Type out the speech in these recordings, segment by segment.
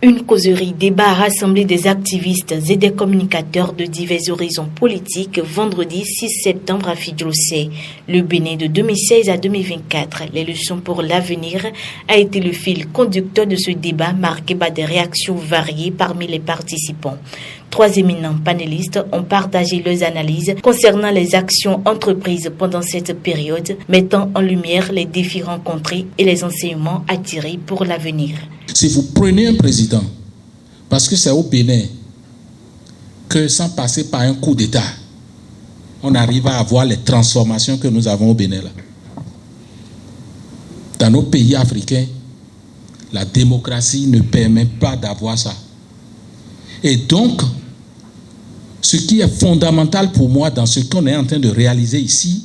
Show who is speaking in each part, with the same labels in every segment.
Speaker 1: Une causerie débat a rassemblé des activistes et des communicateurs de divers horizons politiques vendredi 6 septembre à Fidjilosé. Le Bénin de 2016 à 2024, les leçons pour l'avenir, a été le fil conducteur de ce débat marqué par des réactions variées parmi les participants. 3 éminents panélistes ont partagé leurs analyses concernant les actions entreprises pendant cette période, mettant en lumière les défis rencontrés et les enseignements à tirer pour l'avenir.
Speaker 2: Si vous prenez un président, parce que c'est au Bénin que sans passer par un coup d'État, on arrive à avoir les transformations que nous avons au Bénin là. Dans nos pays africains, la démocratie ne permet pas d'avoir ça. Et donc, ce qui est fondamental pour moi dans ce qu'on est en train de réaliser ici,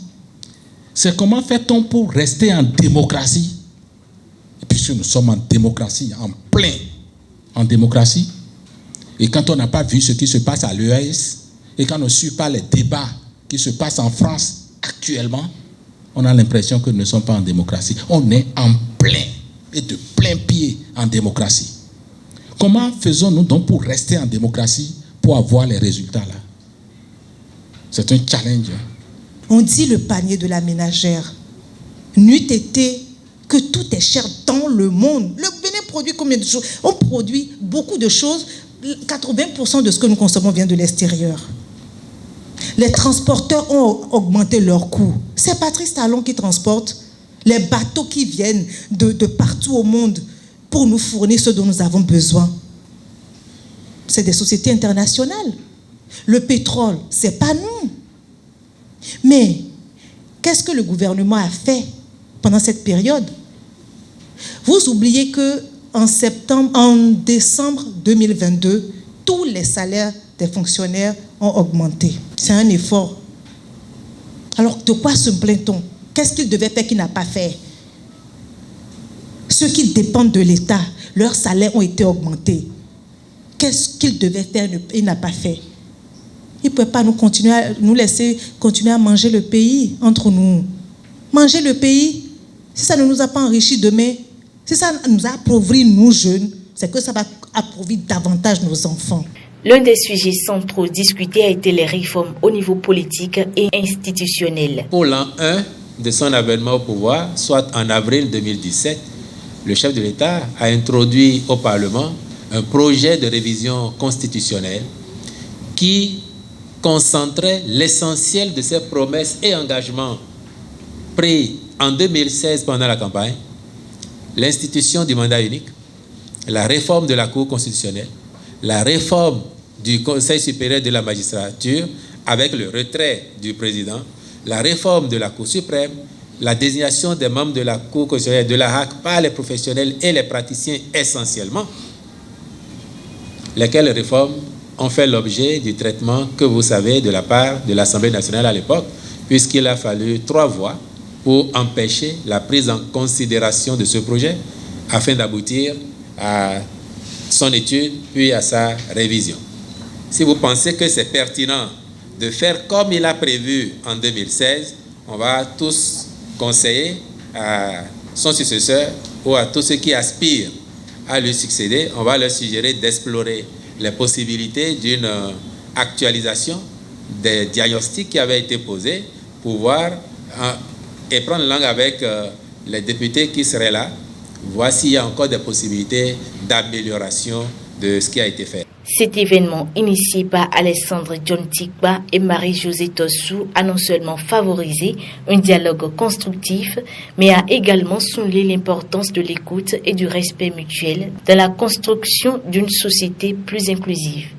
Speaker 2: c'est comment fait-on pour rester en démocratie? Et puisque nous sommes en démocratie, en démocratie, et quand on n'a pas vu ce qui se passe à l'EAS, et quand on ne suit pas les débats qui se passent en France actuellement, on a l'impression que nous ne sommes pas en démocratie. On est en plein, et de plein pied en démocratie. Comment faisons-nous donc pour rester en démocratie, pour avoir les résultats là? C'est un challenge.
Speaker 3: On dit le panier de la ménagère. N'eût été que tout est cher dans le monde. Le Bénin produit combien de choses? On produit beaucoup de choses. 80% de ce que nous consommons vient de l'extérieur. Les transporteurs ont augmenté leurs coûts. C'est Patrice Talon qui transporte les bateaux qui viennent de partout au monde pour nous fournir ce dont nous avons besoin. C'est des sociétés internationales. Le pétrole, c'est pas nous. Mais qu'est-ce que le gouvernement a fait pendant cette période? Vous oubliez que en décembre 2022, tous les salaires des fonctionnaires ont augmenté. C'est un effort. Alors, de quoi se plaint-on? Qu'est-ce qu'il devait faire qu'il n'a pas fait? Ceux qui dépendent de l'État, leurs salaires ont été augmentés. Qu'est-ce qu'il devait faire? Il n'a pas fait. Il ne peut pas nous laisser continuer à manger le pays entre nous. Manger le pays, si ça ne nous a pas enrichi demain, si ça nous a appauvri, nous jeunes, c'est que ça va appauvrir davantage nos enfants.
Speaker 1: L'un des sujets centraux discutés a été les réformes au niveau politique et institutionnel.
Speaker 4: Pour l'an 1 de son avènement au pouvoir, soit en avril 2017, le chef de l'État a introduit au Parlement un projet de révision constitutionnelle qui concentrait l'essentiel de ses promesses et engagements pris en 2016 pendant la campagne, l'institution du mandat unique, la réforme de la Cour constitutionnelle, la réforme du Conseil supérieur de la magistrature avec le retrait du président, la réforme de la Cour suprême, la désignation des membres de la Cour constitutionnelle de la HAC par les professionnels et les praticiens essentiellement, lesquelles réformes ont fait l'objet du traitement que vous savez de la part de l'Assemblée nationale à l'époque, puisqu'il a fallu 3 voix pour empêcher la prise en considération de ce projet afin d'aboutir à son étude puis à sa révision. Si vous pensez que c'est pertinent de faire comme il a prévu en 2016, on va tous conseiller à son successeur ou à tous ceux qui aspirent à lui succéder, on va leur suggérer d'explorer les possibilités d'une actualisation des diagnostics qui avaient été posés pour voir et prendre langue avec les députés qui seraient là, voir s'il y a encore des possibilités d'amélioration de ce qui a été fait.
Speaker 1: Cet événement initié par Alessandre John Tikba et Marie-Josée Tossou a non seulement favorisé un dialogue constructif, mais a également souligné l'importance de l'écoute et du respect mutuel dans la construction d'une société plus inclusive.